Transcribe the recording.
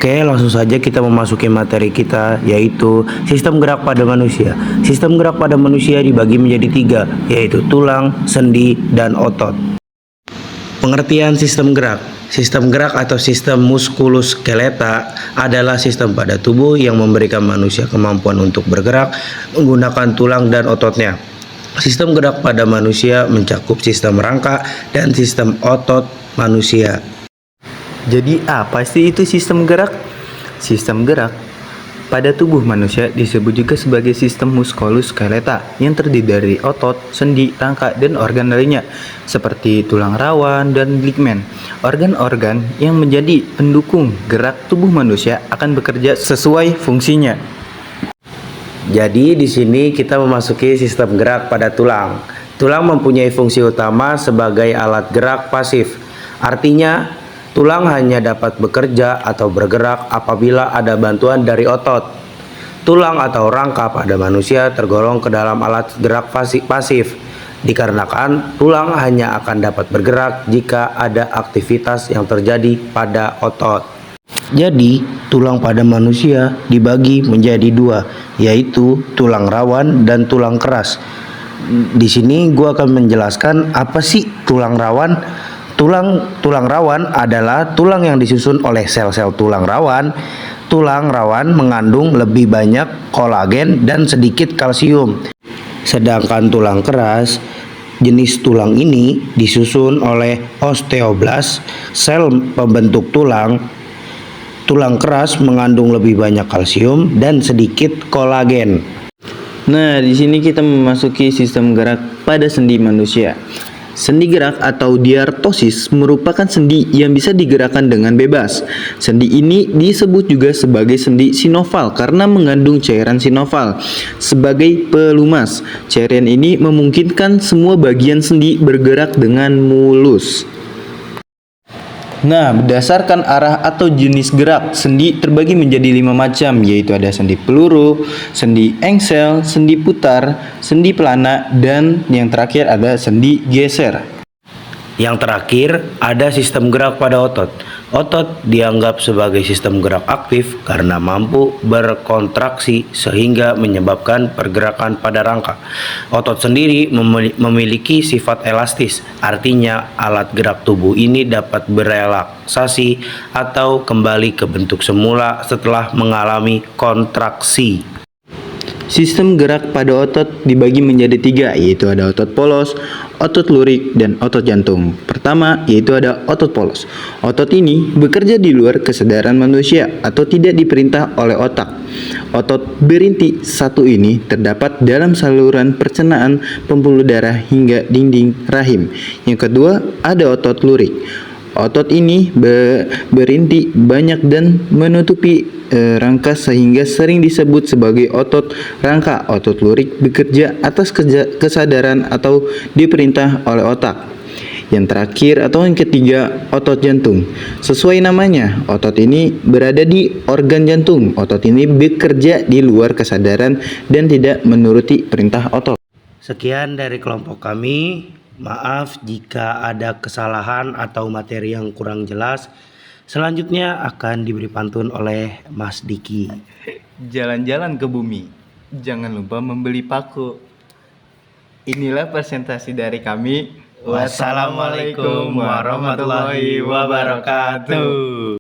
Oke, langsung saja kita memasuki materi kita, yaitu sistem gerak pada manusia. Sistem gerak pada manusia dibagi menjadi tiga, yaitu tulang, sendi, dan otot. Pengertian sistem gerak. Sistem gerak atau sistem muskuloskeleta adalah sistem pada tubuh yang memberikan manusia kemampuan untuk bergerak menggunakan tulang dan ototnya. Sistem gerak pada manusia mencakup sistem rangka dan sistem otot manusia. Jadi apa sih itu sistem gerak? Sistem gerak pada tubuh manusia disebut juga sebagai sistem muskuloskeleta yang terdiri dari otot, sendi, rangka, dan organ lainnya seperti tulang rawan dan ligamen. Organ-organ yang menjadi pendukung gerak tubuh manusia akan bekerja sesuai fungsinya. Jadi di sini kita memasuki sistem gerak pada tulang. Tulang mempunyai fungsi utama sebagai alat gerak pasif. Artinya tulang hanya dapat bekerja atau bergerak apabila ada bantuan dari otot. Tulang atau rangka pada manusia tergolong ke dalam alat gerak pasif, dikarenakan tulang hanya akan dapat bergerak jika ada aktivitas yang terjadi pada otot. Jadi, tulang pada manusia dibagi menjadi dua, yaitu tulang rawan dan tulang keras. Di sini gua akan menjelaskan apa sih tulang rawan. Tulang rawan adalah tulang yang disusun oleh sel-sel tulang rawan. Tulang rawan mengandung lebih banyak kolagen dan sedikit kalsium. Sedangkan tulang keras, jenis tulang ini disusun oleh osteoblast, sel pembentuk tulang. Tulang keras mengandung lebih banyak kalsium dan sedikit kolagen. Nah, di sini kita memasuki sistem gerak pada sendi manusia. Sendi gerak atau diartosis merupakan sendi yang bisa digerakkan dengan bebas. Sendi ini disebut juga sebagai sendi sinoval karena mengandung cairan sinoval sebagai pelumas. Cairan ini memungkinkan semua bagian sendi bergerak dengan mulus. Nah, berdasarkan arah atau jenis gerak, sendi terbagi menjadi 5 macam, yaitu ada sendi peluru, sendi engsel, sendi putar, sendi pelana, dan yang terakhir ada sendi geser. Yang terakhir, ada sistem gerak pada otot. Otot dianggap sebagai sistem gerak aktif karena mampu berkontraksi sehingga menyebabkan pergerakan pada rangka. Otot sendiri memiliki sifat elastis, artinya alat gerak tubuh ini dapat berelaksasi atau kembali ke bentuk semula setelah mengalami kontraksi. Sistem gerak pada otot dibagi menjadi 3, yaitu ada otot polos, otot lurik, dan otot jantung. Pertama, yaitu ada otot polos. Otot ini bekerja di luar kesadaran manusia atau tidak diperintah oleh otak. Otot berinti satu ini terdapat dalam saluran pencernaan, pembuluh darah, hingga dinding rahim. Yang kedua, ada otot lurik. Otot ini berinti banyak dan menutupi rangka sehingga sering disebut sebagai otot rangka. Otot lurik bekerja atas kesadaran atau diperintah oleh otak. Yang terakhir atau yang ketiga, otot jantung. Sesuai namanya, otot ini berada di organ jantung. Otot ini bekerja di luar kesadaran dan tidak menuruti perintah otot. Sekian dari kelompok kami. Maaf jika ada kesalahan atau materi yang kurang jelas. Selanjutnya akan diberi pantun oleh Mas Diki. Jalan-jalan ke bumi, jangan lupa membeli paku. Inilah presentasi dari kami. Wassalamualaikum warahmatullahi wabarakatuh.